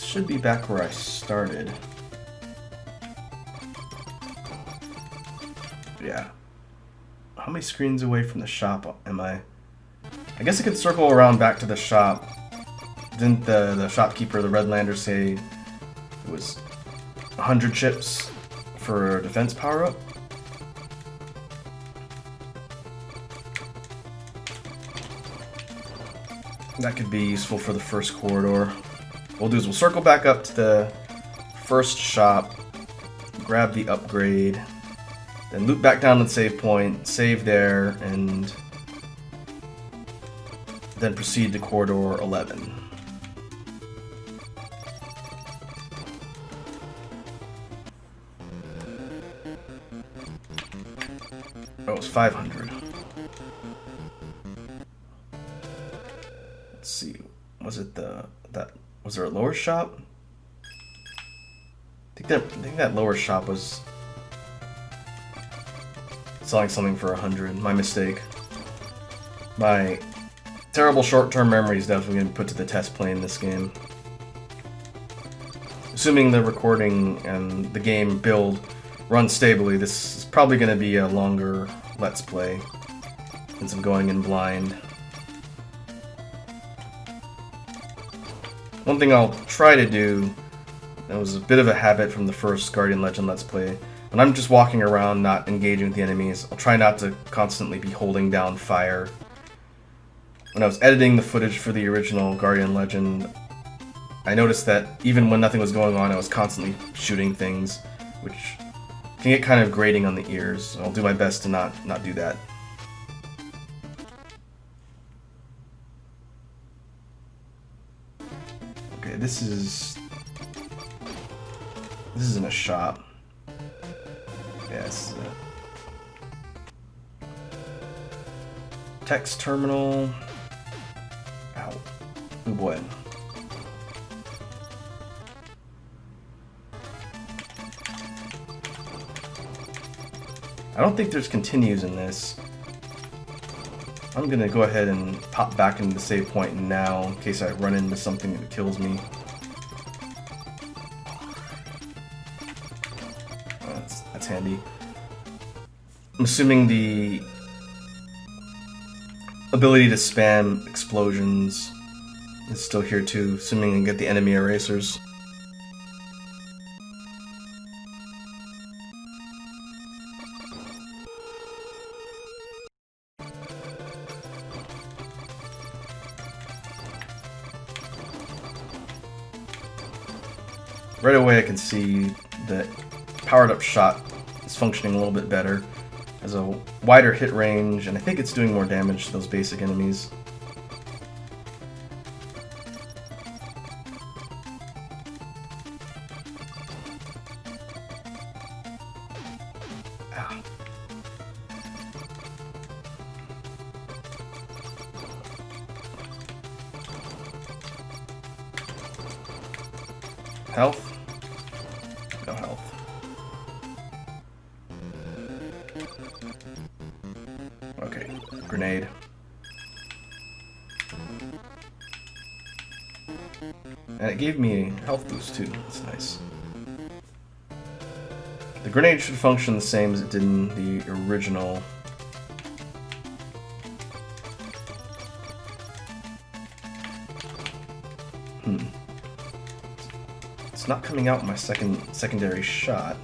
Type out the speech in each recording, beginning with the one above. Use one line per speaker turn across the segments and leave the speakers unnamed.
should be back where I started. Yeah. How many screens away from the shop am I? I guess I could circle around back to the shop. Didn't the shopkeeper, the Redlander, say it was 100 chips for a defense power-up? That could be useful for the first corridor. What we'll do is we'll circle back up to the first shop, grab the upgrade, then loop back down to the save point, save there, and then proceed to corridor 11. Oh, it was 500. Let's see. Was it was there a lower shop? I think that lower shop was selling something for 100. My mistake. My terrible short-term memory is definitely going to be put to the test playing this game. Assuming the recording and the game build run stably, this is probably going to be a longer Let's Play since I'm going in blind. One thing I'll try to do, that was a bit of a habit from the first Guardian Legend Let's Play, when I'm just walking around not engaging with the enemies, I'll try not to constantly be holding down fire. When I was editing the footage for the original Guardian Legend, I noticed that even when nothing was going on, I was constantly shooting things, which can get kind of grating on the ears. I'll do my best to not do that. Okay, this isn't a shop. Yes. Text terminal. Ow. Oh boy. I don't think there's continues in this. I'm gonna go ahead and pop back into the save point now in case I run into something that kills me. That's handy. I'm assuming the ability to spam explosions is still here too, assuming I can get the enemy erasers. Right away I can see that powered up shot is functioning a little bit better. Has a wider hit range, and I think it's doing more damage to those basic enemies. Ow. Health? No health. Okay, grenade. And it gave me a health boost too, that's nice. The grenade should function the same as it did in the original. It's not coming out in my secondary shot.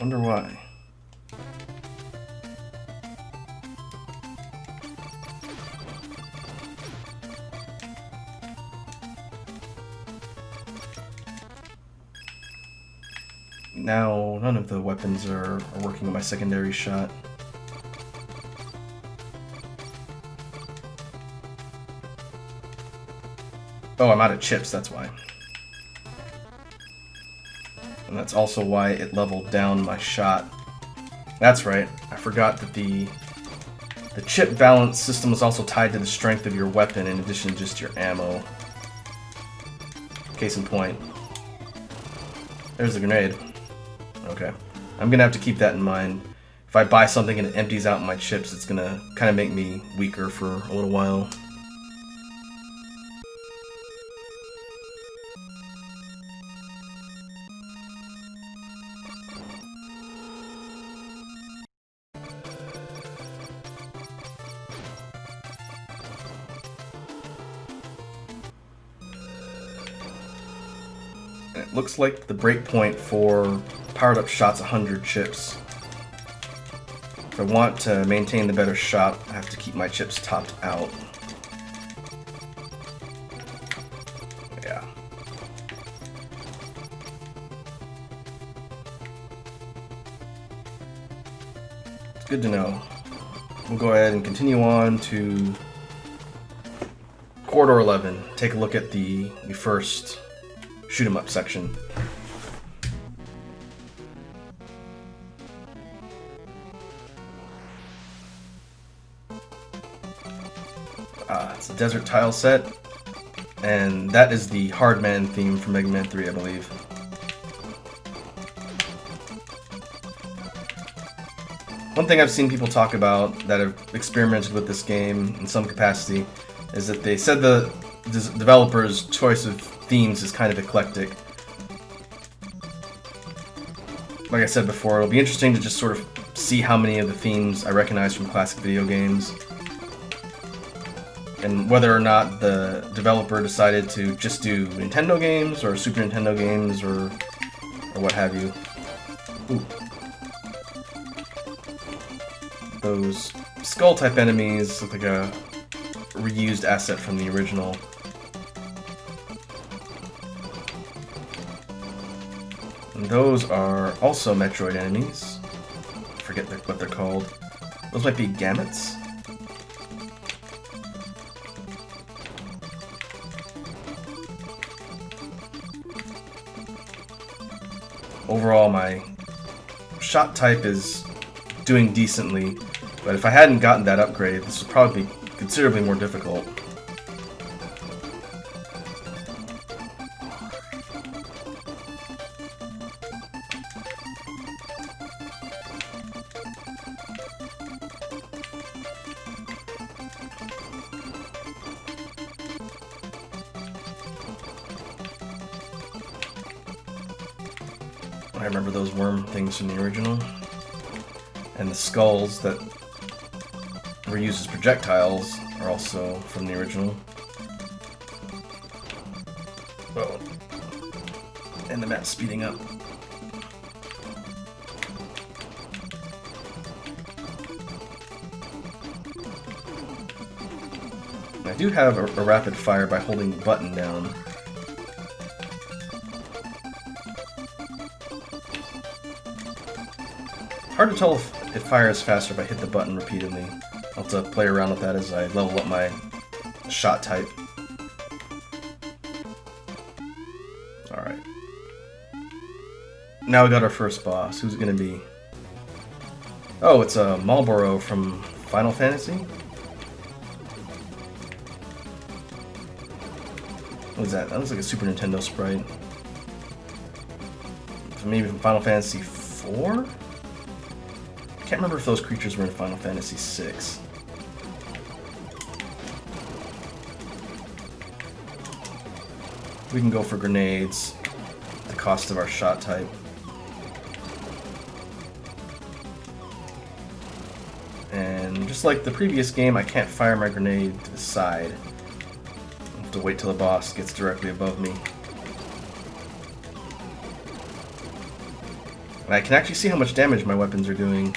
Wonder why. Now, none of the weapons are working on my secondary shot. Oh, I'm out of chips, that's why. And that's also why it leveled down my shot. That's right, I forgot that the chip balance system is also tied to the strength of your weapon in addition to just your ammo. Case in point. There's the grenade. Okay. I'm gonna have to keep that in mind. if I buy something and it empties out my chips, it's gonna kind of make me weaker for a little while. And it looks like the breakpoint for powered up shots 100 chips. If I want to maintain the better shot, I have to keep my chips topped out. Yeah. It's good to know. We'll go ahead and continue on to Corridor 11. Take a look at the first shoot 'em up section. It's a desert tile set, and that is the Hardman theme from Mega Man 3, I believe. One thing I've seen people talk about that have experimented with this game in some capacity is that they said the developer's choice of themes is kind of eclectic. Like I said before, it'll be interesting to just sort of see how many of the themes I recognize from classic video games, and whether or not the developer decided to just do Nintendo games or Super Nintendo games or what have you. Ooh. Those skull-type enemies look like a reused asset from the original. And those are also Metroid enemies. I forget what they're called. Those might be gamuts. Overall, my shot type is doing decently, but if I hadn't gotten that upgrade, this would probably be considerably more difficult. I remember those worm things from the original. And the skulls that were used as projectiles are also from the original. Oh. And the map's speeding up. I do have a rapid fire by holding the button down. Hard to tell if it fires faster if I hit the button repeatedly. I'll have to play around with that as I level up my shot type. Alright. Now we got our first boss. Who's it gonna be? Oh, it's a Marlboro from Final Fantasy? What is that? That looks like a Super Nintendo sprite. Maybe from Final Fantasy IV? I can't remember if those creatures were in Final Fantasy VI. We can go for grenades at the cost of our shot type. And just like the previous game, I can't fire my grenade to the side. I have to wait till the boss gets directly above me. And I can actually see how much damage my weapons are doing.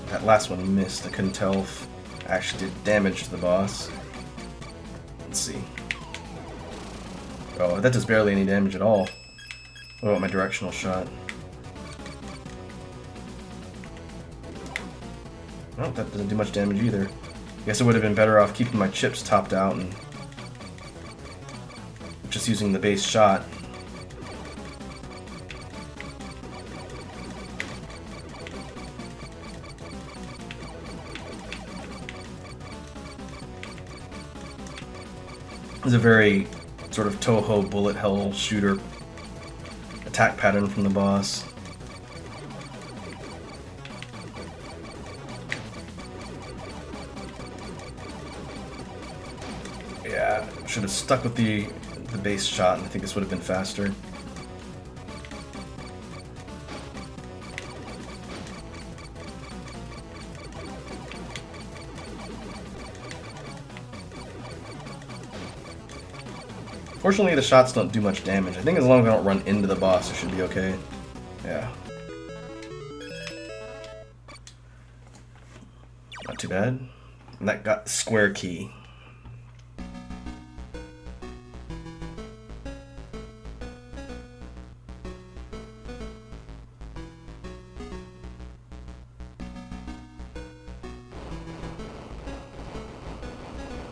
That last one missed. I couldn't tell if I actually did damage to the boss. Let's see. Oh, that does barely any damage at all. What about my directional shot? Oh, that doesn't do much damage either. I guess I would have been better off keeping my chips topped out and just using the base shot. It's a very sort of Toho bullet hell shooter. attack pattern from the boss. Yeah, should have stuck with the base shot, and I think this would have been faster. Fortunately, the shots don't do much damage. I think as long as I don't run into the boss, it should be okay. Yeah. Not too bad. And that got the square key.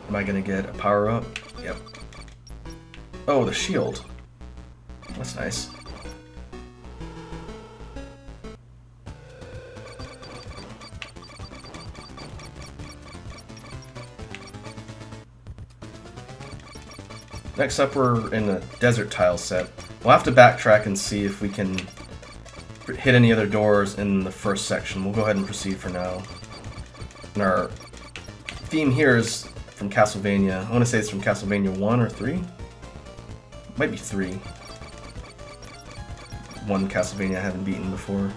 Am I gonna get a power-up? Yep. Oh, the shield. That's nice. Next up, we're in a desert tile set. We'll have to backtrack and see if we can hit any other doors in the first section. We'll go ahead and proceed for now. And our theme here is from Castlevania. I want to say it's from Castlevania 1 or 3? Might be 3. One Castlevania I haven't beaten before.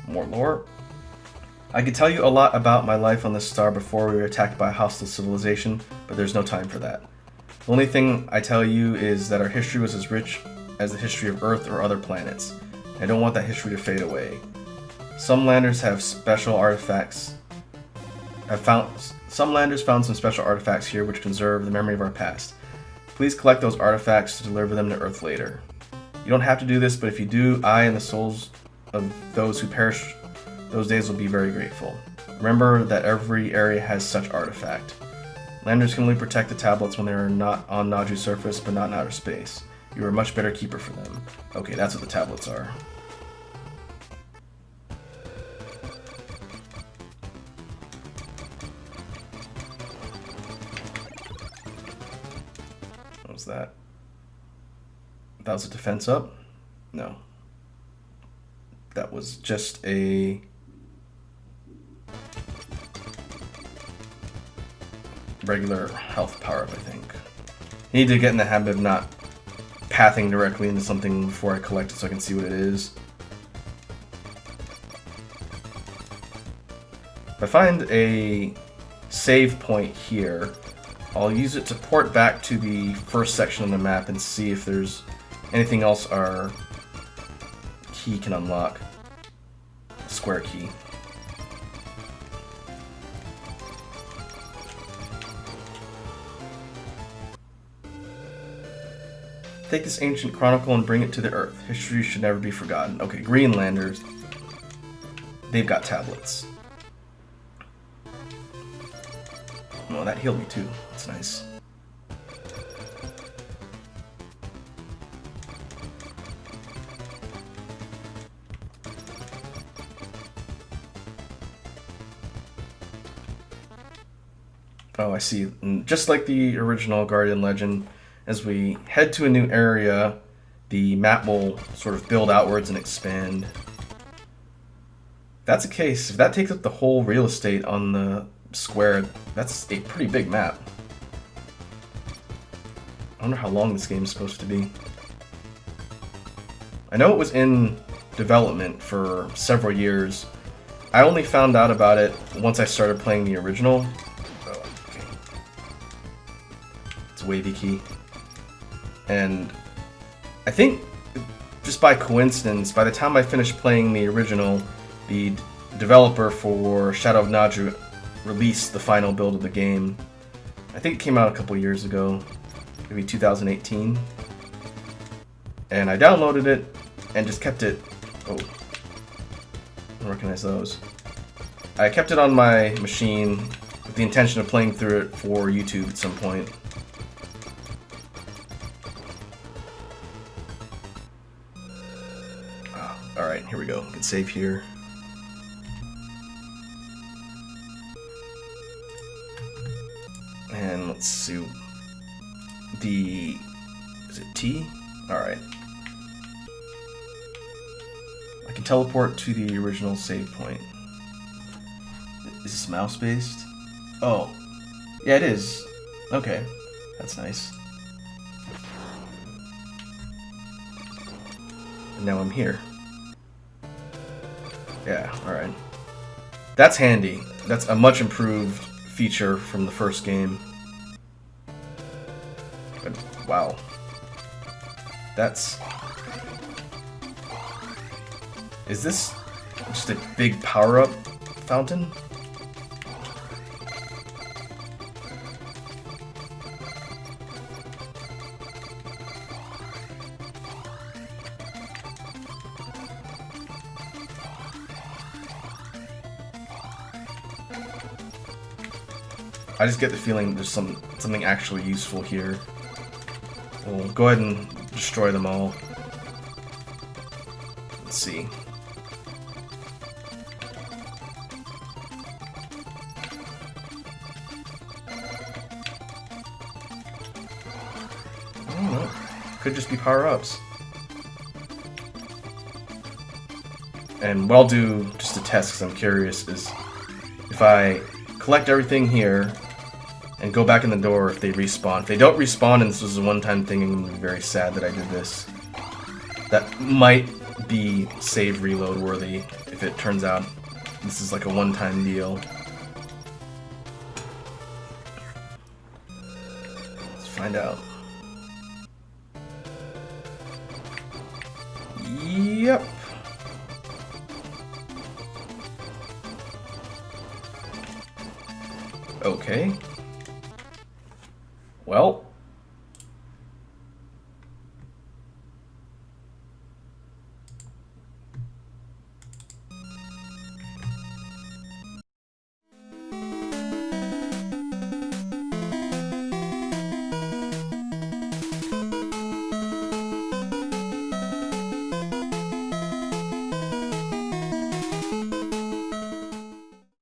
More lore. I could tell you a lot about my life on this star before we were attacked by a hostile civilization, but there's no time for that. The only thing I tell you is that our history was as rich as the history of Earth or other planets. I don't want that history to fade away. Some landers have special artifacts. Some landers found some special artifacts here which conserve the memory of our past. Please collect those artifacts to deliver them to Earth later. You don't have to do this, but if you do, I and the souls of those who perish those days will be very grateful. Remember that every area has such artifact. Landers can only protect the tablets when they are not on Naju's surface, but not in outer space. You are a much better keeper for them. Okay, that's what the tablets are. What was that? That was a defense up? No. That was just a regular health power up, I think. I need to get in the habit of not pathing directly into something before I collect it so I can see what it is. If I find a save point here, I'll use it to port back to the first section of the map and see if there's anything else our key can unlock. Square key. Take this ancient chronicle and bring it to the Earth. History should never be forgotten. Okay, Greenlanders. They've got tablets. Oh, that healed me too. That's nice. Oh, I see. And just like the original Guardian Legend, as we head to a new area, the map will sort of build outwards and expand. If that's the case, if that takes up the whole real estate on the square, that's a pretty big map. I wonder how long this game is supposed to be. I know it was in development for several years. I only found out about it once I started playing the original. Oh, okay. It's a wavy key. And I think, just by coincidence, by the time I finished playing the original, the developer for Shadow of Naju released the final build of the game. I think it came out a couple years ago, maybe 2018. And I downloaded it and just kept it. Oh, I don't recognize those. I kept it on my machine with the intention of playing through it for YouTube at some point. Alright, here we go. We can save here. And let's see. the... Is it T? Alright. I can teleport to the original save point. Is this mouse-based? Oh. Yeah, it is. Okay. That's nice. And now I'm here. Yeah, alright. That's handy. That's a much improved feature from the first game. But, wow. That's... Is this just a big power-up fountain? I just get the feeling there's something actually useful here. We'll go ahead and destroy them all. Let's see. I don't know. Could just be power-ups. And what I'll do, just to test because I'm curious, is if I collect everything here and go back in the door if they respawn. If they don't respawn and this was a one-time thing, I'm going to be very sad that I did this. That might be save reload worthy if it turns out this is like a one-time deal. Let's find out. Yep. Okay. Well,